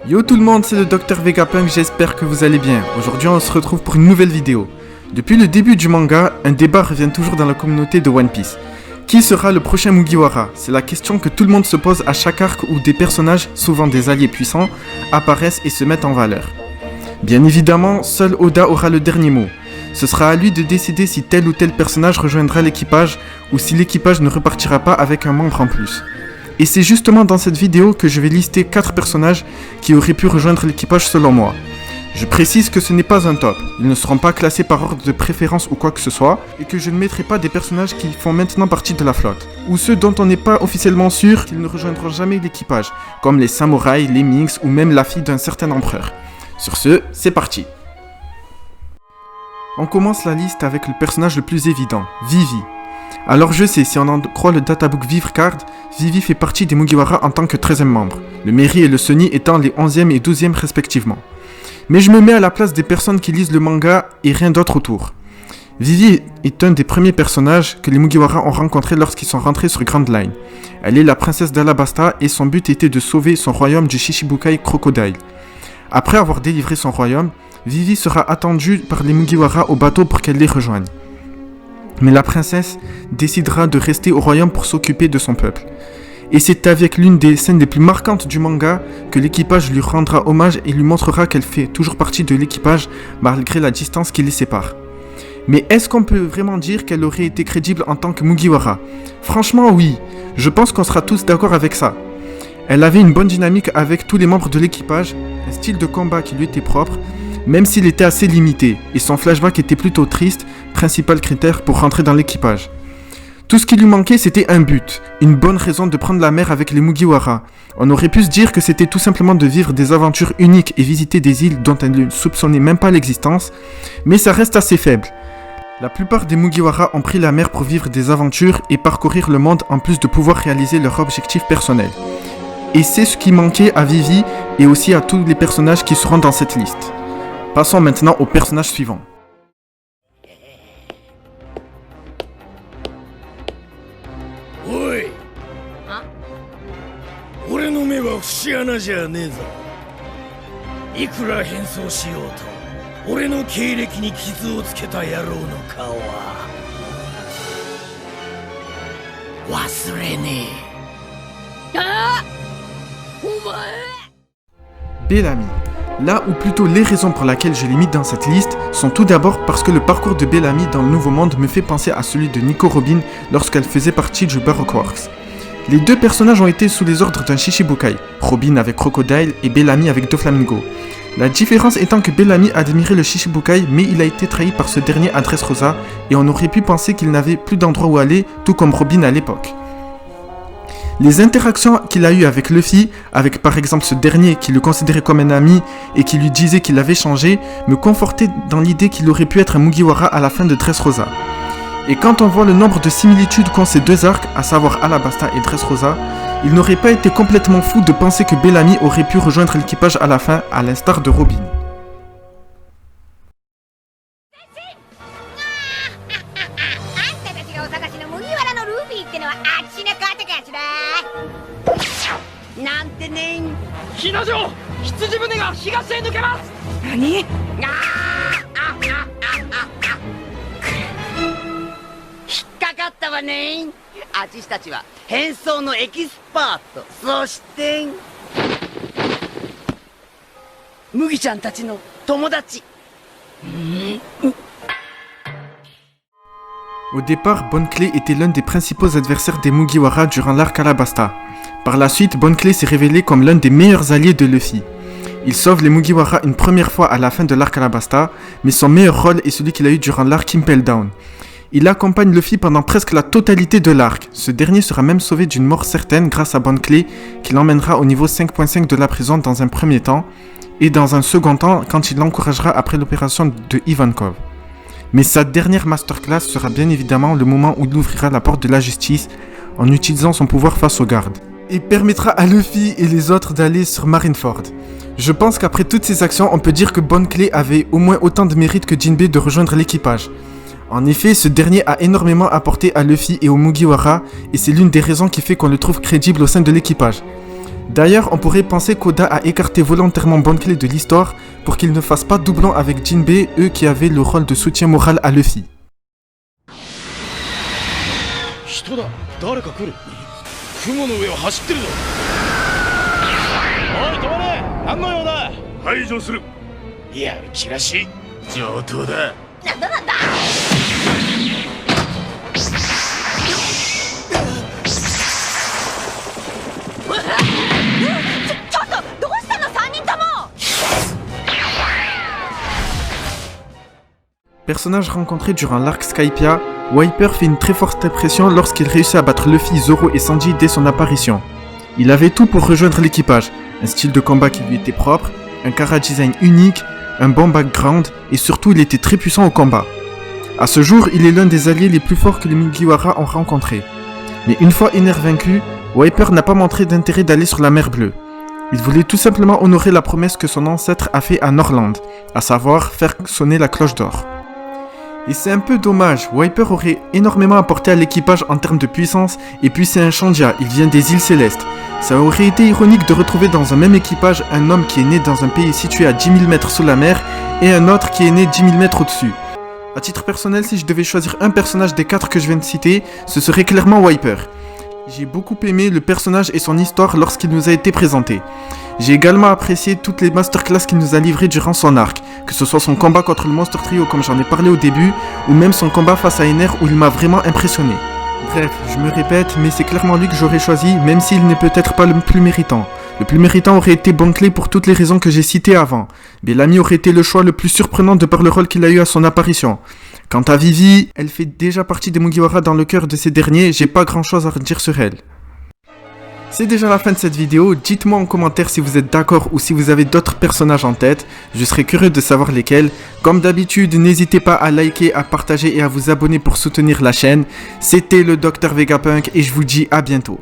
Yo tout le monde, c'est le Dr Vegapunk, j'espère que vous allez bien. Aujourd'hui on se retrouve pour une nouvelle vidéo. Depuis le début du manga, un débat revient toujours dans la communauté de One Piece. Qui sera le prochain Mugiwara? C'est la question que tout le monde se pose à chaque arc où des personnages, souvent des alliés puissants, apparaissent et se mettent en valeur. Bien évidemment, seul Oda aura le dernier mot. Ce sera à lui de décider si tel ou tel personnage rejoindra l'équipage ou si l'équipage ne repartira pas avec un membre en plus. Et c'est justement dans cette vidéo que je vais lister 4 personnages qui auraient pu rejoindre l'équipage selon moi. Je précise que ce n'est pas un top, ils ne seront pas classés par ordre de préférence ou quoi que ce soit, et que je ne mettrai pas des personnages qui font maintenant partie de la flotte, ou ceux dont on n'est pas officiellement sûr qu'ils ne rejoindront jamais l'équipage, comme les samouraïs, les minx ou même la fille d'un certain empereur. Sur ce, c'est parti. On commence la liste avec le personnage le plus évident, Vivi. Alors je sais, si on en croit le databook Vivrecard, Vivi fait partie des Mugiwara en tant que 13e membre, le Meri et le Sunny étant les 11e et 12e respectivement. Mais je me mets à la place des personnes qui lisent le manga et rien d'autre autour. Vivi est un des premiers personnages que les Mugiwara ont rencontrés lorsqu'ils sont rentrés sur Grand Line. Elle est la princesse d'Alabasta et son but était de sauver son royaume du Shichibukai Crocodile. Après avoir délivré son royaume, Vivi sera attendue par les Mugiwara au bateau pour qu'elle les rejoigne. Mais la princesse décidera de rester au royaume pour s'occuper de son peuple. Et c'est avec l'une des scènes les plus marquantes du manga que l'équipage lui rendra hommage et lui montrera qu'elle fait toujours partie de l'équipage malgré la distance qui les sépare. Mais est-ce qu'on peut vraiment dire qu'elle aurait été crédible en tant que Mugiwara? Franchement oui, je pense qu'on sera tous d'accord avec ça. Elle avait une bonne dynamique avec tous les membres de l'équipage, un style de combat qui lui était propre, même s'il était assez limité, et son flashback était plutôt triste, principal critère pour rentrer dans l'équipage. Tout ce qui lui manquait, c'était un but, une bonne raison de prendre la mer avec les Mugiwara. On aurait pu se dire que c'était tout simplement de vivre des aventures uniques et visiter des îles dont elle ne soupçonnait même pas l'existence, mais ça reste assez faible. La plupart des Mugiwara ont pris la mer pour vivre des aventures et parcourir le monde en plus de pouvoir réaliser leurs objectifs personnels. Et c'est ce qui manquait à Vivi et aussi à tous les personnages qui seront dans cette liste. Passons maintenant au personnage suivant. Oi! Hein? 俺の目は節穴じゃねえぞ。いくら変装しようと、俺の経歴に傷をつけた野郎の顔は忘れねえ。ああ！お前！ Bellamy. Là ou plutôt les raisons pour lesquelles je l'ai mis dans cette liste sont tout d'abord parce que le parcours de Bellamy dans le Nouveau Monde me fait penser à celui de Nico Robin lorsqu'elle faisait partie du Baroque Works. Les deux personnages ont été sous les ordres d'un Shichibukai, Robin avec Crocodile et Bellamy avec Doflamingo. La différence étant que Bellamy admirait le Shichibukai mais il a été trahi par ce dernier à Dressrosa et on aurait pu penser qu'il n'avait plus d'endroit où aller tout comme Robin à l'époque. Les interactions qu'il a eues avec Luffy, avec par exemple ce dernier qui le considérait comme un ami et qui lui disait qu'il avait changé, me confortaient dans l'idée qu'il aurait pu être un Mugiwara à la fin de Dressrosa. Et quand on voit le nombre de similitudes qu'ont ces deux arcs, à savoir Alabasta et Dressrosa, il n'aurait pas été complètement fou de penser que Bellamy aurait pu rejoindre l'équipage à la fin, à l'instar de Robin. Au départ, Bonne Clé était l'un des principaux adversaires des Mugiwara durant l'arc Alabasta. Par la suite, Bonne Clé s'est révélé comme l'un des meilleurs alliés de Luffy. Il sauve les Mugiwara une première fois à la fin de l'arc Alabasta, mais son meilleur rôle est celui qu'il a eu durant l'arc Impel Down. Il accompagne Luffy pendant presque la totalité de l'arc. Ce dernier sera même sauvé d'une mort certaine grâce à Bonne Clé, qui l'emmènera au niveau 5.5 de la prison dans un premier temps, et dans un second temps quand il l'encouragera après l'opération de Ivankov. Mais sa dernière masterclass sera bien évidemment le moment où il ouvrira la porte de la justice en utilisant son pouvoir face aux gardes, et permettra à Luffy et les autres d'aller sur Marineford. Je pense qu'après toutes ces actions, on peut dire que Bonne Clé avait au moins autant de mérite que Jinbei de rejoindre l'équipage. En effet, ce dernier a énormément apporté à Luffy et aux Mugiwara, et c'est l'une des raisons qui fait qu'on le trouve crédible au sein de l'équipage. D'ailleurs, on pourrait penser qu'Oda a écarté volontairement Bon Clay de l'histoire pour qu'il ne fasse pas doublon avec Jinbei, eux qui avaient le rôle de soutien moral à Luffy. 人だ。誰か来る。雲の上を走ってるぞ。おい止まれ。何の用だ。排除する。やる気らしい。上等だ。なんだなんだ。ちょっとどうしたの3人とも。Personnage rencontré durant l'arc Skypiea, Wiper fait une très forte impression lorsqu'il réussit à battre Luffy, Zoro et Sanji dès son apparition. Il avait tout pour rejoindre l'équipage, un style de combat qui lui était propre, un chara-design unique, un bon background et surtout il était très puissant au combat. À ce jour, il est l'un des alliés les plus forts que les Mugiwara ont rencontrés. Mais une fois Iner vaincu, Wiper n'a pas montré d'intérêt d'aller sur la mer Bleue. Il voulait tout simplement honorer la promesse que son ancêtre a fait à Norland, à savoir faire sonner la cloche d'or. Et c'est un peu dommage, Wiper aurait énormément apporté à l'équipage en termes de puissance, et puis c'est un Shandia, il vient des îles Célestes. Ça aurait été ironique de retrouver dans un même équipage un homme qui est né dans un pays situé à 10 000 mètres sous la mer, et un autre qui est né 10 000 mètres au-dessus. À titre personnel, si je devais choisir un personnage des 4 que je viens de citer, ce serait clairement Wiper. J'ai beaucoup aimé le personnage et son histoire lorsqu'il nous a été présenté. J'ai également apprécié toutes les masterclass qu'il nous a livrées durant son arc, que ce soit son combat contre le Monster Trio comme j'en ai parlé au début, ou même son combat face à Iner où il m'a vraiment impressionné. Bref, je me répète, mais c'est clairement lui que j'aurais choisi, même s'il n'est peut-être pas le plus méritant. Le plus méritant aurait été Bon Clay pour toutes les raisons que j'ai citées avant. Bellamy aurait été le choix le plus surprenant de par le rôle qu'il a eu à son apparition. Quant à Vivi, elle fait déjà partie des Mugiwara dans le cœur de ces derniers, j'ai pas grand chose à redire sur elle. C'est déjà la fin de cette vidéo, dites-moi en commentaire si vous êtes d'accord ou si vous avez d'autres personnages en tête, je serais curieux de savoir lesquels. Comme d'habitude, n'hésitez pas à liker, à partager et à vous abonner pour soutenir la chaîne. C'était le Dr Vegapunk et je vous dis à bientôt.